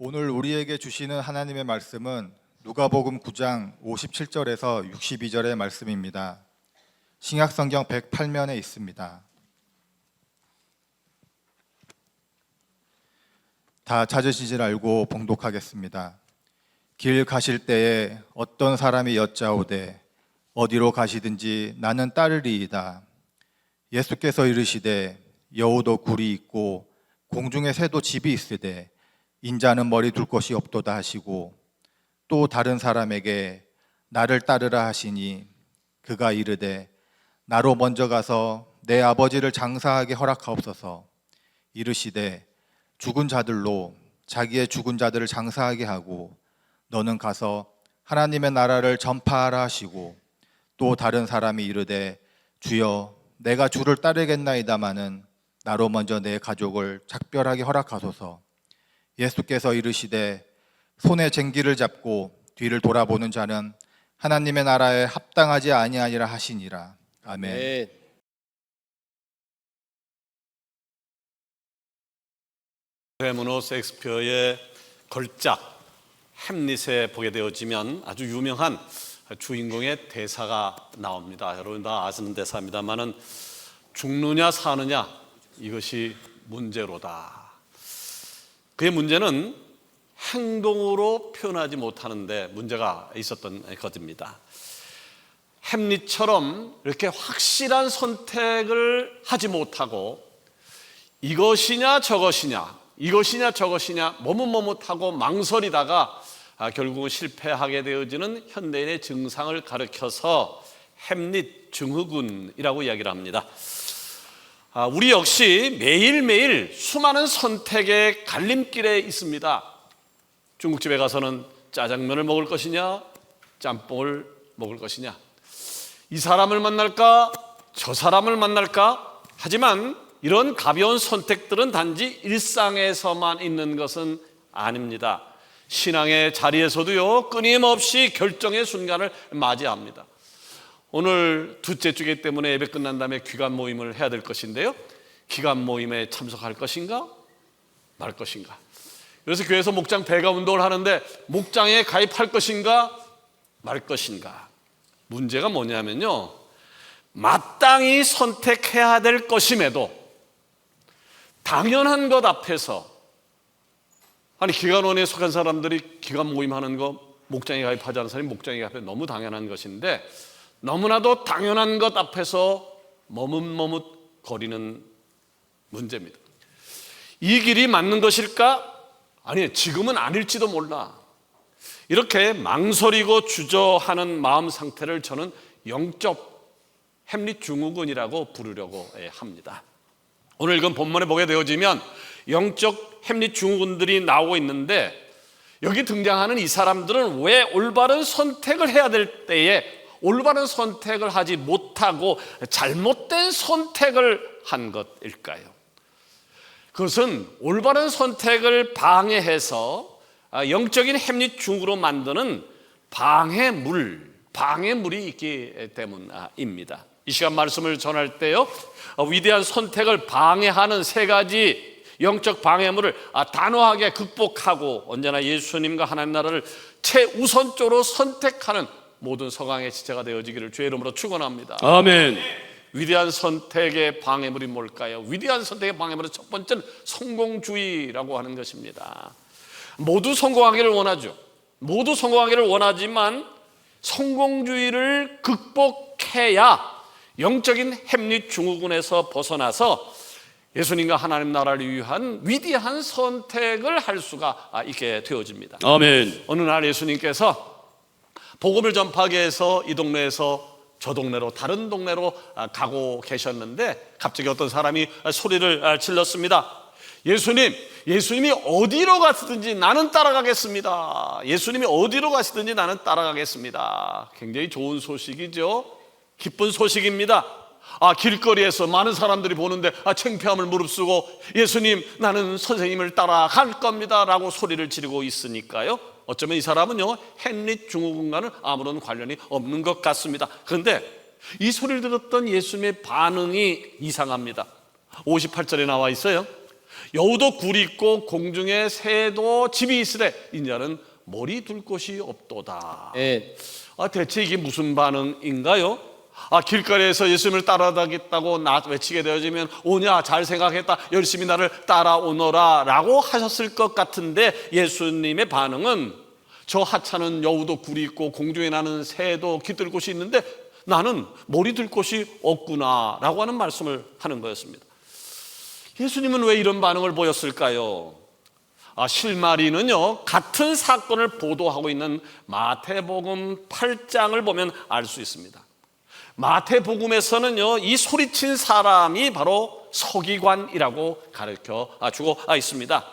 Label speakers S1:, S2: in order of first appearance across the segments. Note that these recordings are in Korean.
S1: 오늘 우리에게 주시는 하나님의 말씀은 누가복음 9장 57절에서 62절의 말씀입니다. 신약성경 108면에 있습니다. 다 찾으시질 알고 봉독하겠습니다. 길 가실 때에 어떤 사람이 여짜오되 어디로 가시든지 나는 따르리이다. 예수께서 이르시되 여우도 굴이 있고 공중의 새도 집이 있으되 인자는 머리 둘 곳이 없도다 하시고, 또 다른 사람에게 나를 따르라 하시니 그가 이르되 나로 먼저 가서 내 아버지를 장사하게 허락하옵소서. 이르시되 죽은 자들로 자기의 죽은 자들을 장사하게 하고 너는 가서 하나님의 나라를 전파하라 하시고, 또 다른 사람이 이르되 주여 내가 주를 따르겠나이다마는 나로 먼저 내 가족을 작별하게 허락하소서. 예수께서 이르시되 손에 쟁기를 잡고 뒤를 돌아보는 자는 하나님의 나라에 합당하지 아니하니라 하시니라. 아멘.
S2: 네.
S3: 헤르만 셰익스피어의 걸작 햄릿에 보게 되어지면 아주 유명한 주인공의 대사가 나옵니다. 여러분 다 아시는 대사입니다만은 죽느냐 사느냐 이것이 문제로다. 그의 문제는 행동으로 표현하지 못하는데 문제가 있었던 것입니다. 햄릿처럼 이렇게 확실한 선택을 하지 못하고 이것이냐 저것이냐 머뭇머뭇하고 망설이다가 결국은 실패하게 되어지는 현대인의 증상을 가리켜서 햄릿 증후군이라고 이야기를 합니다. 우리 역시 매일매일 수많은 선택의 갈림길에 있습니다. 중국집에 가서는 짜장면을 먹을 것이냐 짬뽕을 먹을 것이냐, 이 사람을 만날까 저 사람을 만날까. 하지만 이런 가벼운 선택들은 단지 일상에서만 있는 것은 아닙니다. 신앙의 자리에서도요, 끊임없이 결정의 순간을 맞이합니다. 오늘 둘째 주기 때문에 예배 끝난 다음에 귀감 모임을 해야 될 것인데요, 귀감 모임에 참석할 것인가 말 것인가. 그래서 교회에서 목장 배가 운동을 하는데 목장에 가입할 것인가 말 것인가. 문제가 뭐냐면요, 마땅히 선택해야 될 것임에도 당연한 것 앞에서, 아니 기관원에 속한 사람들이 기관 모임하는 거 목장에 가입하지 않은 사람이 목장에 가입해 너무 당연한 것인데, 너무나도 당연한 것 앞에서 머뭇머뭇거리는 문제입니다. 이 길이 맞는 것일까? 아니, 지금은 아닐지도 몰라. 이렇게 망설이고 주저하는 마음 상태를 저는 영적 햄릿 증후군이라고 부르려고 합니다. 오늘 읽은 본문에 보게 되어지면 영적 햄릿 증후군들이 나오고 있는데, 여기 등장하는 이 사람들은 왜 올바른 선택을 해야 될 때에 올바른 선택을 하지 못하고 잘못된 선택을 한 것일까요? 그것은 올바른 선택을 방해해서 영적인 햄릿 증후로 만드는 방해물이 있기 때문입니다. 이 시간 말씀을 전할 때요, 위대한 선택을 방해하는 세 가지 영적 방해물을 단호하게 극복하고 언제나 예수님과 하나님 나라를 최우선적으로 선택하는 모든 서강의 지체가 되어지기를 주의 이름으로 축원합니다.
S2: 아멘.
S3: 위대한 선택의 방해물이 뭘까요? 위대한 선택의 방해물은 첫 번째는 성공주의라고 하는 것입니다. 모두 성공하기를 원하죠. 모두 성공하기를 원하지만 성공주의를 극복해야 영적인 햄릿 증후군에서 벗어나서 예수님과 하나님 나라를 위한 위대한 선택을 할 수가 있게 되어집니다.
S2: 아멘.
S3: 어느 날 예수님께서 복음을 전파하기 위해서 이 동네에서 저 동네로, 다른 동네로 가고 계셨는데 갑자기 어떤 사람이 소리를 질렀습니다. 예수님이 어디로 가시든지 나는 따라가겠습니다. 예수님이 어디로 가시든지 나는 따라가겠습니다. 굉장히 좋은 소식이죠. 기쁜 소식입니다. 길거리에서 많은 사람들이 보는데 창피함을 무릅쓰고 예수님, 나는 선생님을 따라갈 겁니다 라고 소리를 지르고 있으니까요, 어쩌면 이 사람은요 햄릿 증후군과는 아무런 관련이 없는 것 같습니다. 그런데 이 소리를 들었던 예수님의 반응이 이상합니다. 58절에 나와 있어요. 여우도 굴이 있고 공중에 새도 집이 있으되 인자는 머리 둘 곳이 없도다. 대체 이게 무슨 반응인가요? 길거리에서 예수님을 따라다니겠다고 외치게 되어지면 오냐 잘 생각했다 열심히 나를 따라오너라 라고 하셨을 것 같은데, 예수님의 반응은 저 하찮은 여우도 굴이 있고 공중에 나는 새도 깃들 곳이 있는데 나는 머리 들 곳이 없구나 라고 하는 말씀을 하는 거였습니다. 예수님은 왜 이런 반응을 보였을까요? 실마리는요, 같은 사건을 보도하고 있는 마태복음 8장을 보면 알 수 있습니다. 마태복음에서는요, 이 소리친 사람이 바로 서기관이라고 가르쳐 주고 있습니다.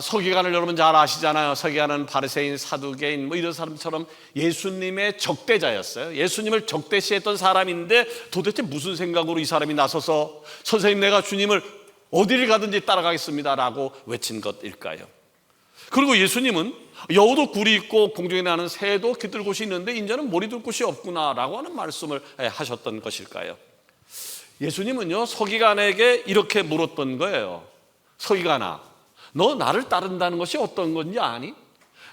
S3: 서기관을 여러분 잘 아시잖아요. 서기관은 바리새인, 사두개인 이런 사람처럼 예수님의 적대자였어요. 예수님을 적대시했던 사람인데 도대체 무슨 생각으로 이 사람이 나서서 선생님 내가 주님을 어디를 가든지 따라가겠습니다 라고 외친 것일까요? 그리고 예수님은 여우도 굴이 있고 공중에 나는 새도 깃들 곳이 있는데 인자는 머리 둘 곳이 없구나 라고 하는 말씀을 하셨던 것일까요? 예수님은요, 서기관에게 이렇게 물었던 거예요. 서기관아, 너 나를 따른다는 것이 어떤 건지 아니?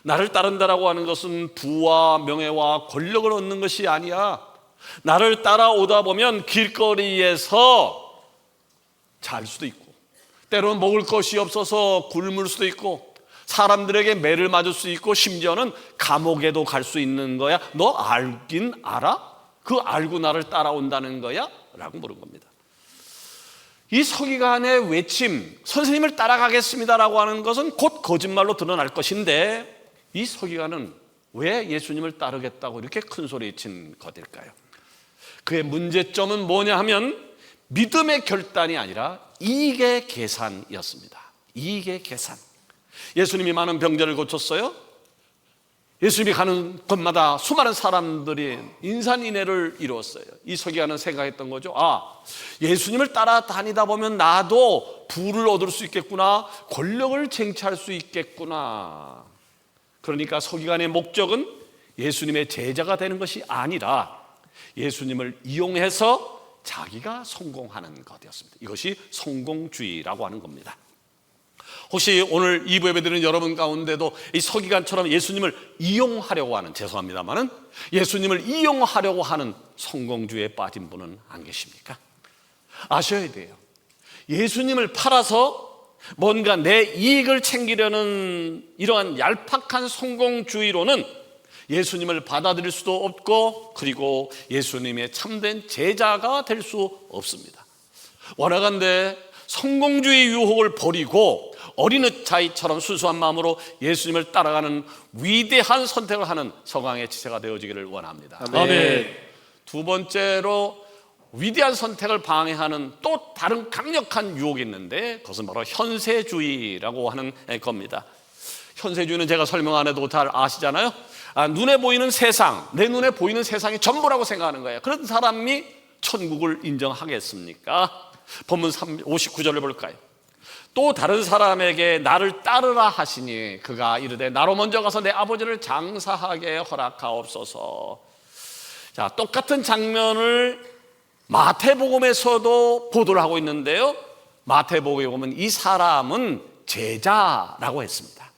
S3: 나를 따른다라고 하는 것은 부와 명예와 권력을 얻는 것이 아니야. 나를 따라오다 보면 길거리에서 잘 수도 있고, 때로는 먹을 것이 없어서 굶을 수도 있고, 사람들에게 매를 맞을 수 있고, 심지어는 감옥에도 갈 수 있는 거야. 너 알긴 알아? 그 알고 나를 따라온다는 거야? 라고 물은 겁니다. 이 서기관의 외침, 선생님을 따라가겠습니다라고 하는 것은 곧 거짓말로 드러날 것인데, 이 서기관은 왜 예수님을 따르겠다고 이렇게 큰 소리 친 것일까요? 그의 문제점은 뭐냐 하면 믿음의 결단이 아니라 이익의 계산이었습니다. 이익의 계산. 예수님이 많은 병자를 고쳤어요. 예수님이 가는 곳마다 수많은 사람들이 인산인해를 이루었어요. 이 서기관은 생각했던 거죠. 예수님을 따라다니다 보면 나도 부를 얻을 수 있겠구나, 권력을 쟁취할 수 있겠구나. 그러니까 서기관의 목적은 예수님의 제자가 되는 것이 아니라 예수님을 이용해서 자기가 성공하는 것이었습니다. 이것이 성공주의라고 하는 겁니다. 혹시 오늘 2부 예배드리는 여러분 가운데도 이 서기관처럼 예수님을 이용하려고 하는, 죄송합니다만은 예수님을 이용하려고 하는 성공주의에 빠진 분은 안 계십니까? 아셔야 돼요. 예수님을 팔아서 뭔가 내 이익을 챙기려는 이러한 얄팍한 성공주의로는 예수님을 받아들일 수도 없고, 그리고 예수님의 참된 제자가 될 수 없습니다. 원하건대 성공주의 유혹을 버리고 어린아이처럼 순수한 마음으로 예수님을 따라가는 위대한 선택을 하는 서강의 지체가 되어지기를 원합니다.
S2: 아멘.
S3: 두 번째로 위대한 선택을 방해하는 또 다른 강력한 유혹이 있는데, 그것은 바로 현세주의라고 하는 겁니다. 현세주의는 제가 설명 안 해도 잘 아시잖아요. 눈에 보이는 세상, 내 눈에 보이는 세상이 전부라고 생각하는 거예요. 그런 사람이 천국을 인정하겠습니까? 본문 59절을 볼까요? 또 다른 사람에게 나를 따르라 하시니 그가 이르되 나로 먼저 가서 내 아버지를 장사하게 허락하옵소서. 자, 똑같은 장면을 마태복음에서도 보도를 하고 있는데요, 마태복음에 보면 이 사람은 제자라고 했습니다.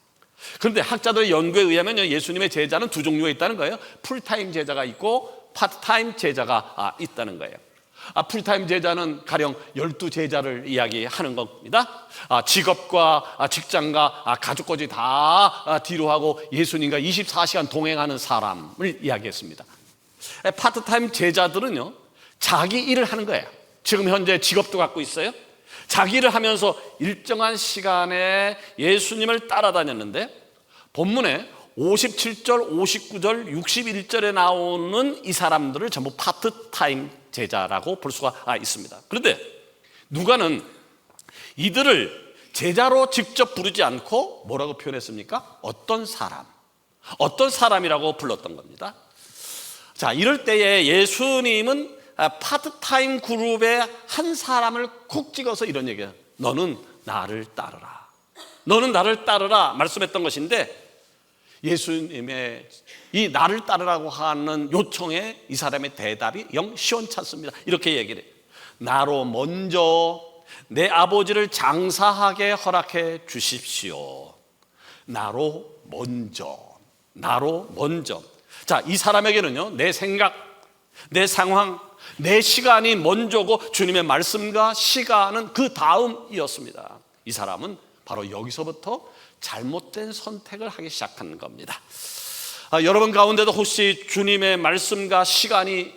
S3: 그런데 학자들의 연구에 의하면 예수님의 제자는 두 종류가 있다는 거예요. 풀타임 제자가 있고 파트타임 제자가 있다는 거예요. 풀타임 제자는 가령 12제자를 이야기하는 겁니다. 직업과 직장과 가족까지 다 뒤로 하고 예수님과 24시간 동행하는 사람을 이야기했습니다. 파트타임 제자들은요, 자기 일을 하는 거예요. 지금 현재 직업도 갖고 있어요. 자기 일을 하면서 일정한 시간에 예수님을 따라다녔는데, 본문에 57절, 59절, 61절에 나오는 이 사람들을 전부 파트타임 제자라고 볼 수가 있습니다. 그런데 누가는 이들을 제자로 직접 부르지 않고 뭐라고 표현했습니까? 어떤 사람이라고 불렀던 겁니다. 자, 이럴 때에 예수님은 파트타임 그룹의 한 사람을 콕 찍어서 이런 얘기예요. 너는 나를 따르라. 너는 나를 따르라 말씀했던 것인데, 예수님의 이 나를 따르라고 하는 요청에 이 사람의 대답이 영 시원찮습니다. 이렇게 얘기를 해요. 나로 먼저 내 아버지를 장사하게 허락해 주십시오. 나로 먼저. 자, 이 사람에게는요, 내 생각, 내 상황, 내 시간이 먼저고 주님의 말씀과 시간은 그 다음이었습니다. 이 사람은 바로 여기서부터 잘못된 선택을 하기 시작하는 겁니다. 여러분 가운데도 혹시 주님의 말씀과 시간이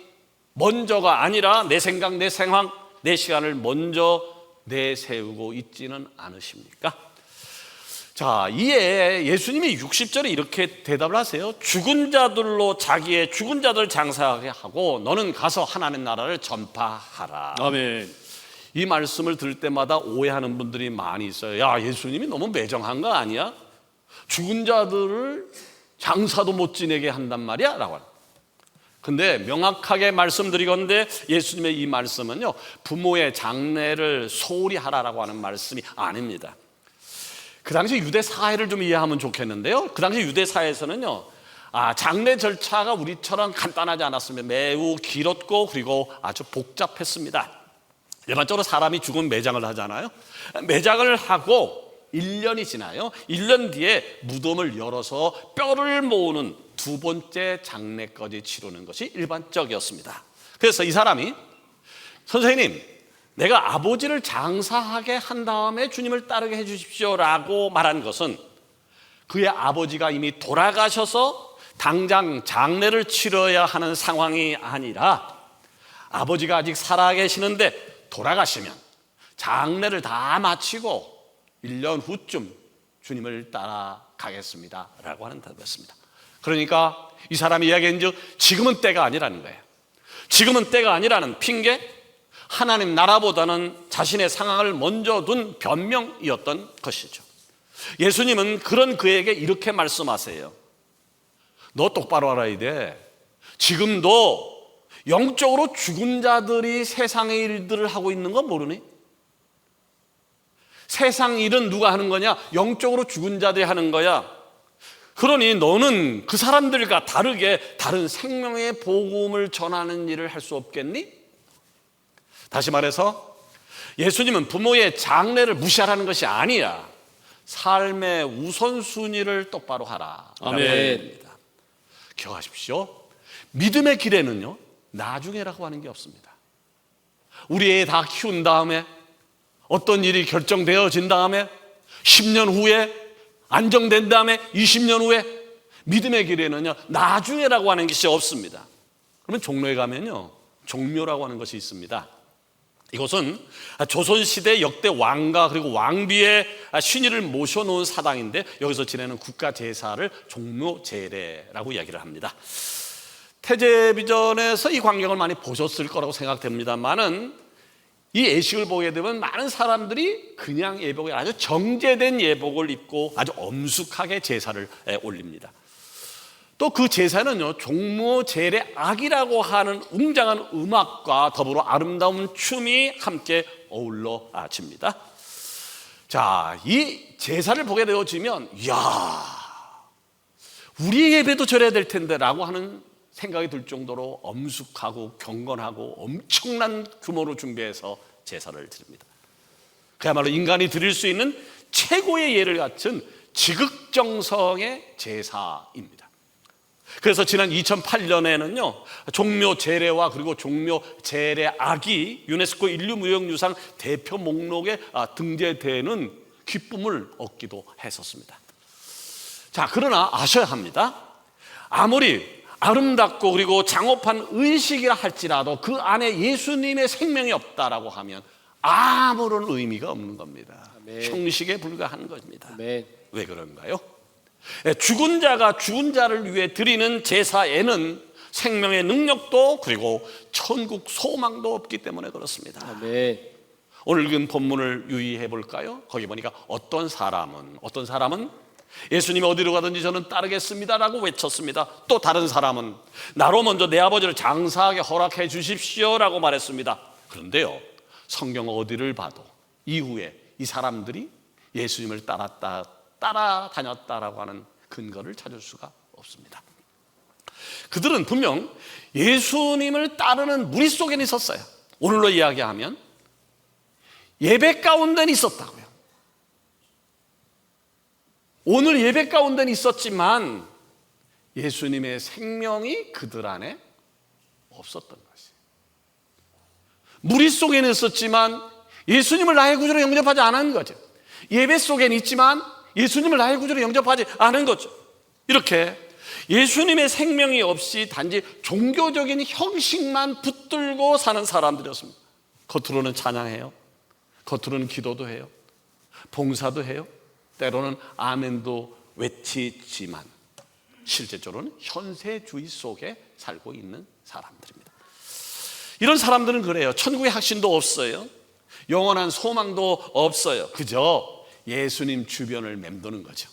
S3: 먼저가 아니라 내 생각, 내 상황, 내 시간을 먼저 내세우고 있지는 않으십니까? 자, 이에 예수님이 60절에 이렇게 대답을 하세요. 죽은 자들로 자기의 죽은 자들 장사하게 하고 너는 가서 하나님 나라를 전파하라.
S2: 아멘.
S3: 이 말씀을 들을 때마다 오해하는 분들이 많이 있어요. 야, 예수님이 너무 매정한 거 아니야? 죽은 자들을 장사도 못 지내게 한단 말이야? 라고. 근데 명확하게 말씀드리건대 예수님의 이 말씀은요, 부모의 장례를 소홀히 하라라고 하는 말씀이 아닙니다. 그 당시 유대 사회를 좀 이해하면 좋겠는데요, 그 당시 유대 사회에서는요, 장례 절차가 우리처럼 간단하지 않았습니다. 매우 길었고 그리고 아주 복잡했습니다. 일반적으로 사람이 죽으면 매장을 하잖아요. 매장을 하고 1년이 지나요. 1년 뒤에 무덤을 열어서 뼈를 모으는 두 번째 장례까지 치르는 것이 일반적이었습니다. 그래서 이 사람이 선생님, 내가 아버지를 장사하게 한 다음에 주님을 따르게 해주십시오 라고 말한 것은 그의 아버지가 이미 돌아가셔서 당장 장례를 치러야 하는 상황이 아니라 아버지가 아직 살아계시는데 돌아가시면 장례를 다 마치고 1년 후쯤 주님을 따라가겠습니다 라고 하는 답이었습니다. 그러니까 이 사람이 이야기한 즉 지금은 때가 아니라는 거예요. 지금은 때가 아니라는 핑계, 하나님 나라보다는 자신의 상황을 먼저 둔 변명이었던 것이죠. 예수님은 그런 그에게 이렇게 말씀하세요. 너 똑바로 알아야 돼. 지금도 영적으로 죽은 자들이 세상의 일들을 하고 있는 건 모르니? 세상 일은 누가 하는 거냐? 영적으로 죽은 자들이 하는 거야. 그러니 너는 그 사람들과 다르게 다른 생명의 복음을 전하는 일을 할 수 없겠니? 다시 말해서 예수님은 부모의 장례를 무시하라는 것이 아니야. 삶의 우선순위를 똑바로 하라.
S2: 아멘.
S3: 기억하십시오. 믿음의 길에는요, 나중에라고 하는 게 없습니다. 우리 애 다 키운 다음에 어떤 일이 결정되어진 다음에 10년 후에 안정된 다음에 20년 후에 믿음의 길에는요, 나중에라고 하는 것이 없습니다. 그러면 종로에 가면요, 종묘라고 하는 것이 있습니다. 이것은 조선시대 역대 왕과 그리고 왕비의 신의를 모셔놓은 사당인데 여기서 지내는 국가 제사를 종묘제례라고 이야기를 합니다. 태제비전에서 이 광경을 많이 보셨을 거라고 생각됩니다만은 이 예식을 보게 되면 많은 사람들이 그냥 예복이 아주 정제된 예복을 입고 아주 엄숙하게 제사를 올립니다. 또 그 제사는요, 종묘제례악이라고 하는 웅장한 음악과 더불어 아름다운 춤이 함께 어울러집니다. 자, 이 제사를 보게 되어지면 이야, 우리 예배도 저래야 될 텐데 라고 하는 생각이 들 정도로 엄숙하고 경건하고 엄청난 규모로 준비해서 제사를 드립니다. 그야말로 인간이 드릴 수 있는 최고의 예를 갖춘 지극정성의 제사입니다. 그래서 지난 2008년에는요, 종묘 제례와 그리고 종묘 제례악이 유네스코 인류무형유산 대표 목록에 등재되는 기쁨을 얻기도 했었습니다. 자, 그러나 아셔야 합니다. 아무리 아름답고 그리고 장업한 의식이라 할지라도 그 안에 예수님의 생명이 없다라고 하면 아무런 의미가 없는 겁니다.
S2: 아멘.
S3: 형식에 불과한 겁니다.
S2: 아멘.
S3: 왜 그런가요? 죽은 자가 죽은 자를 위해 드리는 제사에는 생명의 능력도 그리고 천국 소망도 없기 때문에 그렇습니다.
S2: 아멘.
S3: 오늘 읽은 본문을 유의해 볼까요? 거기 보니까 어떤 사람은 예수님이 어디로 가든지 저는 따르겠습니다라고 외쳤습니다. 또 다른 사람은 나로 먼저 내 아버지를 장사하게 허락해 주십시오라고 말했습니다. 그런데요, 성경 어디를 봐도 이후에 이 사람들이 예수님을 따라다녔다라고 하는 근거를 찾을 수가 없습니다. 그들은 분명 예수님을 따르는 무리 속에는 있었어요. 오늘로 이야기하면 예배 가운데는 있었다고요. 오늘 예배 가운데는 있었지만 예수님의 생명이 그들 안에 없었던 것이에요. 무리 속에는 있었지만 예수님을 나의 구주로 영접하지 않은 거죠. 예배 속에는 있지만 예수님을 나의 구주로 영접하지 않은 거죠. 이렇게 예수님의 생명이 없이 단지 종교적인 형식만 붙들고 사는 사람들이었습니다. 겉으로는 찬양해요. 겉으로는 기도도 해요. 봉사도 해요. 때로는 아멘도 외치지만 실제적으로는 현세주의 속에 살고 있는 사람들입니다. 이런 사람들은 그래요. 천국의 확신도 없어요. 영원한 소망도 없어요. 그저 예수님 주변을 맴도는 거죠.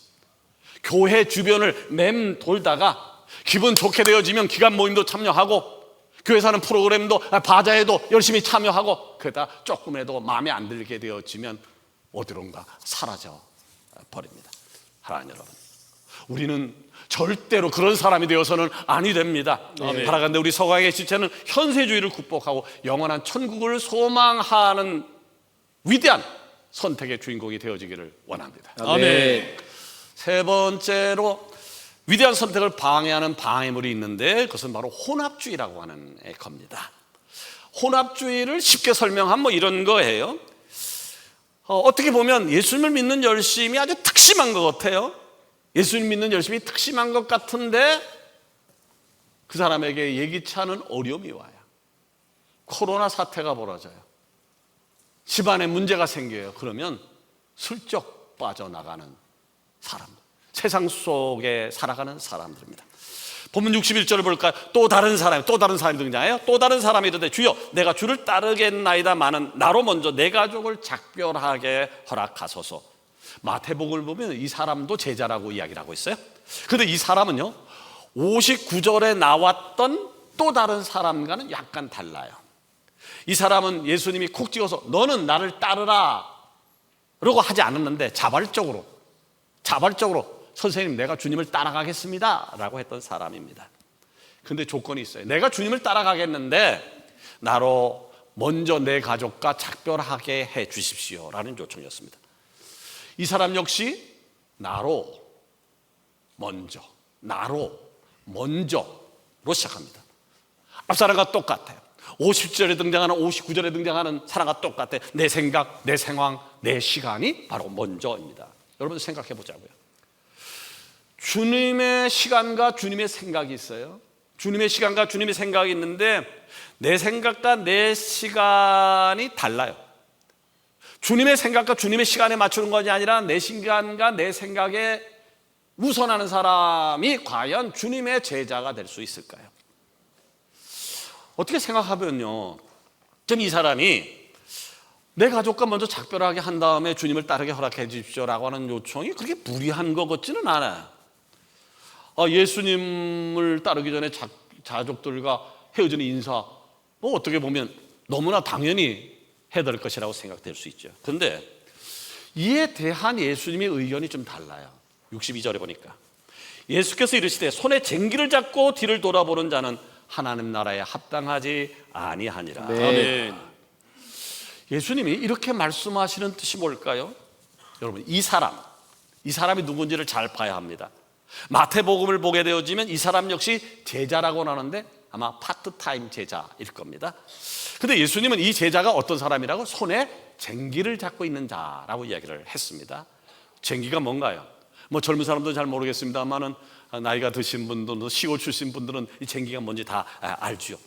S3: 교회 주변을 맴돌다가 기분 좋게 되어지면 기간 모임도 참여하고 교회에서 하는 프로그램도 바자회도 열심히 참여하고 그러다 조금이라도 마음에 안 들게 되어지면 어디론가 사라져 버립니다. 사랑하는 여러분, 우리는 절대로 그런 사람이 되어서는 아니 됩니다. 바라간대 우리 서강의 지체는 현세주의를 극복하고 영원한 천국을 소망하는 위대한 선택의 주인공이 되어지기를 원합니다.
S2: 아멘.
S3: 세 번째로 위대한 선택을 방해하는 방해물이 있는데 그것은 바로 혼합주의라고 하는 겁니다. 혼합주의를 쉽게 설명하면 이런 거예요. 어떻게 보면 예수님을 믿는 열심이 아주 특심한 것 같아요. 예수님 믿는 열심이 특심한 것 같은데 그 사람에게 예기치 않은 어려움이 와요. 코로나 사태가 벌어져요. 집안에 문제가 생겨요. 그러면 슬쩍 빠져나가는 사람들, 세상 속에 살아가는 사람들입니다. 본문 61절을 볼까요? 또 다른 사람이 등장해요. 또 다른 사람이 이르되 주여 내가 주를 따르겠나이다마는 나로 먼저 내 가족을 작별하게 허락하소서. 마태복음을 보면 이 사람도 제자라고 이야기를 하고 있어요. 그런데 이 사람은요 59절에 나왔던 또 다른 사람과는 약간 달라요. 이 사람은 예수님이 콕 찍어서 너는 나를 따르라 라고 하지 않았는데 자발적으로 선생님 내가 주님을 따라가겠습니다 라고 했던 사람입니다. 그런데 조건이 있어요. 내가 주님을 따라가겠는데 나로 먼저 내 가족과 작별하게 해 주십시오 라는 요청이었습니다. 이 사람 역시 나로 먼저로 시작합니다. 앞사람과 똑같아요. 50절에 등장하는 59절에 등장하는 사람과 똑같아요. 내 생각, 내 상황, 내 시간이 바로 먼저입니다. 여러분 생각해 보자고요. 주님의 시간과 주님의 생각이 있어요. 주님의 시간과 주님의 생각이 있는데 내 생각과 내 시간이 달라요. 주님의 생각과 주님의 시간에 맞추는 것이 아니라 내 시간과 내 생각에 우선하는 사람이 과연 주님의 제자가 될 수 있을까요? 어떻게 생각하면요, 지금 이 사람이 내 가족과 먼저 작별하게 한 다음에 주님을 따르게 허락해 주십시오라고 하는 요청이 그렇게 무리한 것 같지는 않아요. 예수님을 따르기 전에 가족들과 헤어지는 인사, 어떻게 보면 너무나 당연히 해야 될 것이라고 생각될 수 있죠. 그런데 이에 대한 예수님의 의견이 좀 달라요. 62절에 보니까 예수께서 이르시되 손에 쟁기를 잡고 뒤를 돌아보는 자는 하나님 나라에 합당하지 아니하니라.
S2: 아멘.
S3: 예수님이 이렇게 말씀하시는 뜻이 뭘까요? 여러분 이 사람이 누군지를 잘 봐야 합니다. 마태복음을 보게 되어지면 이 사람 역시 제자라고 하는데 아마 파트타임 제자일 겁니다. 그런데 예수님은 이 제자가 어떤 사람이라고? 손에 쟁기를 잡고 있는 자라고 이야기를 했습니다. 쟁기가 뭔가요? 젊은 사람들은 잘 모르겠습니다만은 나이가 드신 분들은, 시골 출신 분들은 이 쟁기가 뭔지 다 알죠.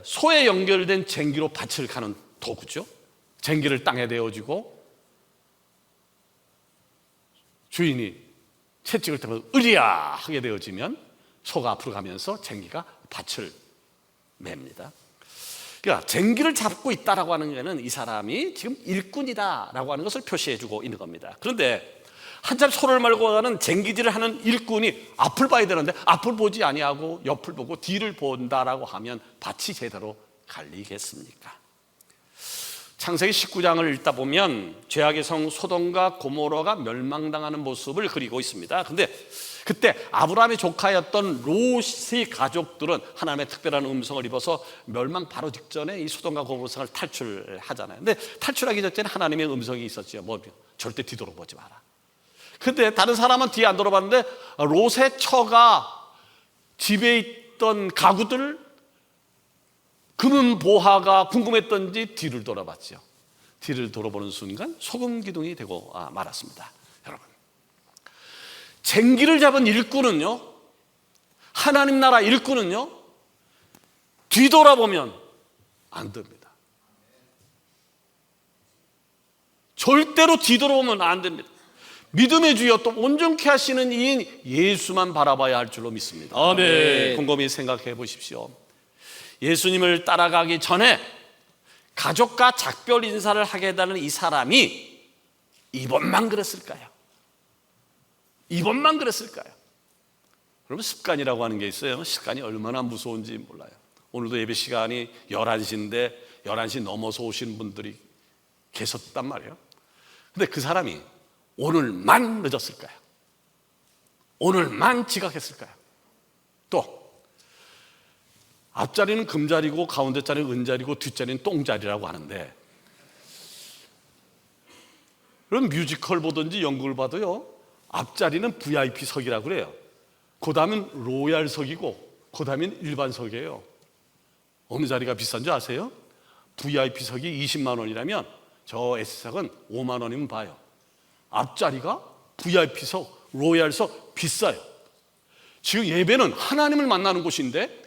S3: 소에 연결된 쟁기로 밭을 가는 도구죠. 쟁기를 땅에 대어주고 주인이 채찍을 타면서 으리야 하게 되어지면 소가 앞으로 가면서 쟁기가 밭을 맵니다. 그러니까 쟁기를 잡고 있다라고 하는 것은 이 사람이 지금 일꾼이다라고 하는 것을 표시해주고 있는 겁니다. 그런데 한참 소를 몰고 가는 쟁기질을 하는 일꾼이 앞을 봐야 되는데 앞을 보지 아니하고 옆을 보고 뒤를 본다라고 하면 밭이 제대로 갈리겠습니까? 창세기 19장을 읽다 보면 죄악의 성 소돔과 고모라가 멸망당하는 모습을 그리고 있습니다. 근데 그때 아브라함의 조카였던 롯의 가족들은 하나님의 특별한 음성을 입어서 멸망 바로 직전에 이 소돔과 고모라성을 탈출하잖아요. 근데 탈출하기 전에 하나님의 음성이 있었죠. 뭐 절대 뒤돌아보지 마라. 근데 다른 사람은 뒤에 안 돌아봤는데 롯의 처가 집에 있던 가구들 금은 보화가 궁금했던지 뒤를 돌아봤죠. 뒤를 돌아보는 순간 소금 기둥이 되고 말았습니다. 여러분, 쟁기를 잡은 일꾼은요, 하나님 나라 일꾼은요, 뒤돌아보면 안 됩니다. 절대로 뒤돌아보면 안 됩니다. 믿음의 주여 또 온전케 하시는 이인 예수만 바라봐야 할 줄로 믿습니다.
S2: 아멘.
S3: 곰곰이 생각해 보십시오. 예수님을 따라가기 전에 가족과 작별 인사를 하게 해달라는 이 사람이 이번만 그랬을까요? 이번만 그랬을까요? 여러분, 습관이라고 하는 게 있어요. 습관이 얼마나 무서운지 몰라요. 오늘도 예배 시간이 11시인데 11시 넘어서 오시는 분들이 계셨단 말이에요. 근데 그 사람이 오늘만 늦었을까요? 오늘만 지각했을까요? 또 앞자리는 금자리고 가운데 자리는 은자리고 뒷자리는 똥자리라고 하는데, 그럼 뮤지컬 보든지 연극을 봐도요, 앞자리는 VIP석이라고 그래요. 그 다음은 로얄석이고 그 다음은 일반석이에요. 어느 자리가 비싼 줄 아세요? VIP석이 20만 원이라면 저 S석은 5만 원이면 봐요. 앞자리가 VIP석, 로얄석 비싸요. 지금 예배는 하나님을 만나는 곳인데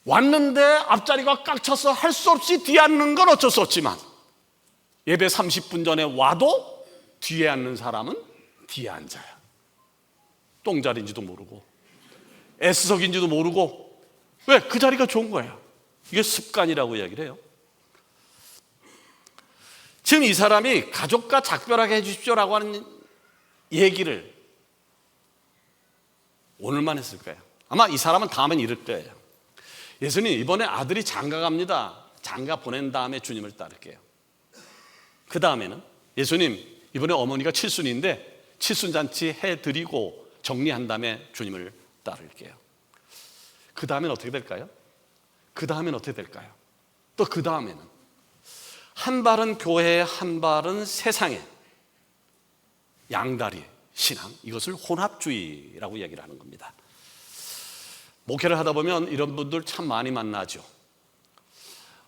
S3: 왔는데 앞자리가 꽉 차서 할 수 없이 뒤에 앉는 건 어쩔 수 없지만 예배 30분 전에 와도 뒤에 앉는 사람은 뒤에 앉아요. 똥자리인지도 모르고 S석인지도 모르고. 왜? 그 자리가 좋은 거예요. 이게 습관이라고 이야기를 해요. 지금 이 사람이 가족과 작별하게 해주십시오라고 하는 얘기를 오늘만 했을까요? 아마 이 사람은 다음엔 이럴 거예요. 예수님, 이번에 아들이 장가 갑니다. 장가 보낸 다음에 주님을 따를게요. 그 다음에는 예수님, 이번에 어머니가 칠순인데 칠순잔치 해드리고 정리한 다음에 주님을 따를게요. 그 다음엔 어떻게 될까요? 그 다음엔 어떻게 될까요? 또 그 다음에는 한 발은 교회에 한 발은 세상에, 양다리 신앙, 이것을 혼합주의라고 얘기를 하는 겁니다. 목회를 하다 보면 이런 분들 참 많이 만나죠.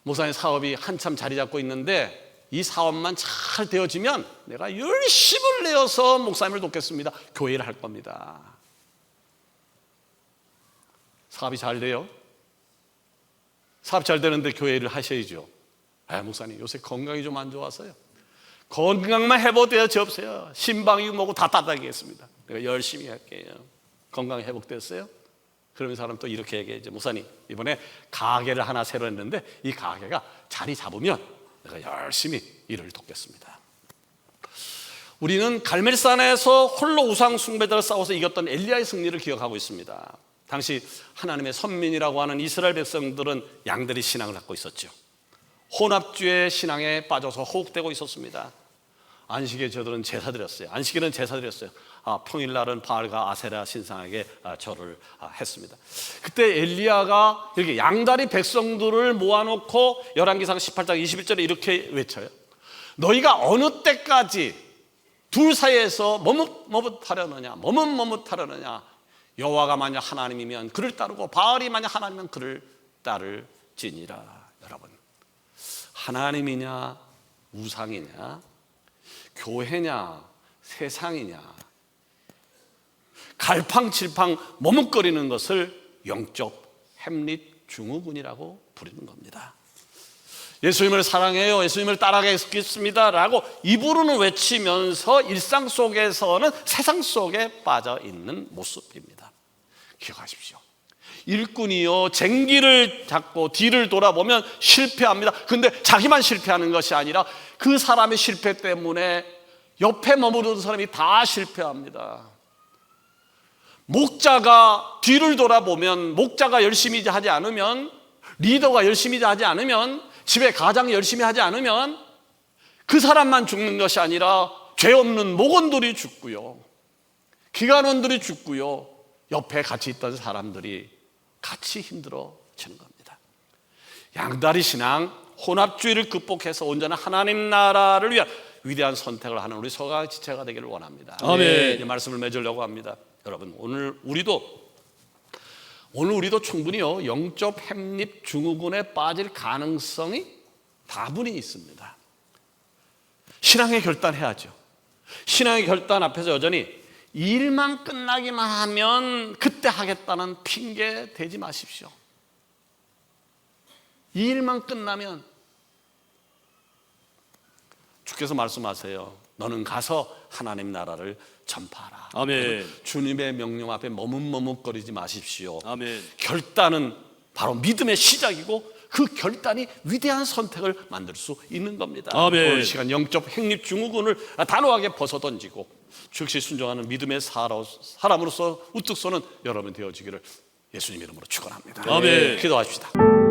S3: 목사님 사업이 한참 자리 잡고 있는데 이 사업만 잘 되어지면 내가 열심을 내어서 목사님을 돕겠습니다. 교회를 할 겁니다. 사업이 잘 돼요? 사업 잘 되는데 교회를 하셔야죠. 목사님 요새 건강이 좀 안 좋아서요. 건강만 회복되어 접세요. 신방이 뭐고 다 따다겠습니다. 내가 열심히 할게요. 건강 회복됐어요? 그러면 사람 또 이렇게 얘기해야죠. 목사님, 이번에 가게를 하나 새로 했는데 이 가게가 자리 잡으면 내가 열심히 일을 돕겠습니다. 우리는 갈멜산에서 홀로 우상 숭배자를 싸워서 이겼던 엘리야의 승리를 기억하고 있습니다. 당시 하나님의 선민이라고 하는 이스라엘 백성들은 양들이 신앙을 갖고 있었죠. 혼합주의 신앙에 빠져서 호흡되고 있었습니다. 안식에 저들은 제사 드렸어요. 안식일은 제사 드렸어요. 평일날은 바알과 아세라 신상에게 절을 했습니다. 그때 엘리야가 이렇게 양다리 백성들을 모아놓고 열왕기상 18장 21절에 이렇게 외쳐요. 너희가 어느 때까지 둘 사이에서 머뭇머뭇하려느냐, 머뭇머뭇하려느냐. 여호와가 만약 하나님이면 그를 따르고 바알이 만약 하나님이면 그를 따를지니라. 여러분, 하나님이냐 우상이냐, 교회냐 세상이냐, 갈팡질팡 머뭇거리는 것을 영적 햄릿 증후군이라고 부르는 겁니다. 예수님을 사랑해요, 예수님을 따라가겠습니다 라고 입으로는 외치면서 일상 속에서는 세상 속에 빠져 있는 모습입니다. 기억하십시오. 일꾼이요, 쟁기를 잡고 뒤를 돌아보면 실패합니다. 근데 자기만 실패하는 것이 아니라 그 사람의 실패 때문에 옆에 머무르는 사람이 다 실패합니다. 목자가 뒤를 돌아보면, 목자가 열심히 하지 않으면, 리더가 열심히 하지 않으면 집에 가장 열심히 하지 않으면 그 사람만 죽는 것이 아니라 죄 없는 목원들이 죽고요, 기관원들이 죽고요, 옆에 같이 있던 사람들이 같이 힘들어지는 겁니다. 양다리 신앙, 혼합주의를 극복해서 온전한 하나님 나라를 위한 위대한 선택을 하는 우리 서가 지체가 되기를 원합니다.
S2: 아멘.
S3: 이 말씀을 맺으려고 합니다. 여러분, 오늘 우리도 충분히요 영적 햄릿 증후군에 빠질 가능성이 다분히 있습니다. 신앙의 결단해야죠. 신앙의 결단 앞에서 여전히 일만 끝나기만 하면 그때 하겠다는 핑계 대지 마십시오. 이 일만 끝나면 주께서 말씀하세요. 너는 가서 하나님 나라를 전파하라.
S2: 아멘.
S3: 주님의 명령 앞에 머뭇머뭇거리지 마십시오.
S2: 아멘.
S3: 결단은 바로 믿음의 시작이고 그 결단이 위대한 선택을 만들 수 있는 겁니다.
S2: 아멘.
S3: 오늘 시간 영적 행립 증후군을 단호하게 벗어던지고 즉시 순종하는 믿음의 사람으로서 우뚝 서는 여러분 되어지기를 예수님 이름으로 축원합니다.
S2: 아멘.
S3: 기도합시다.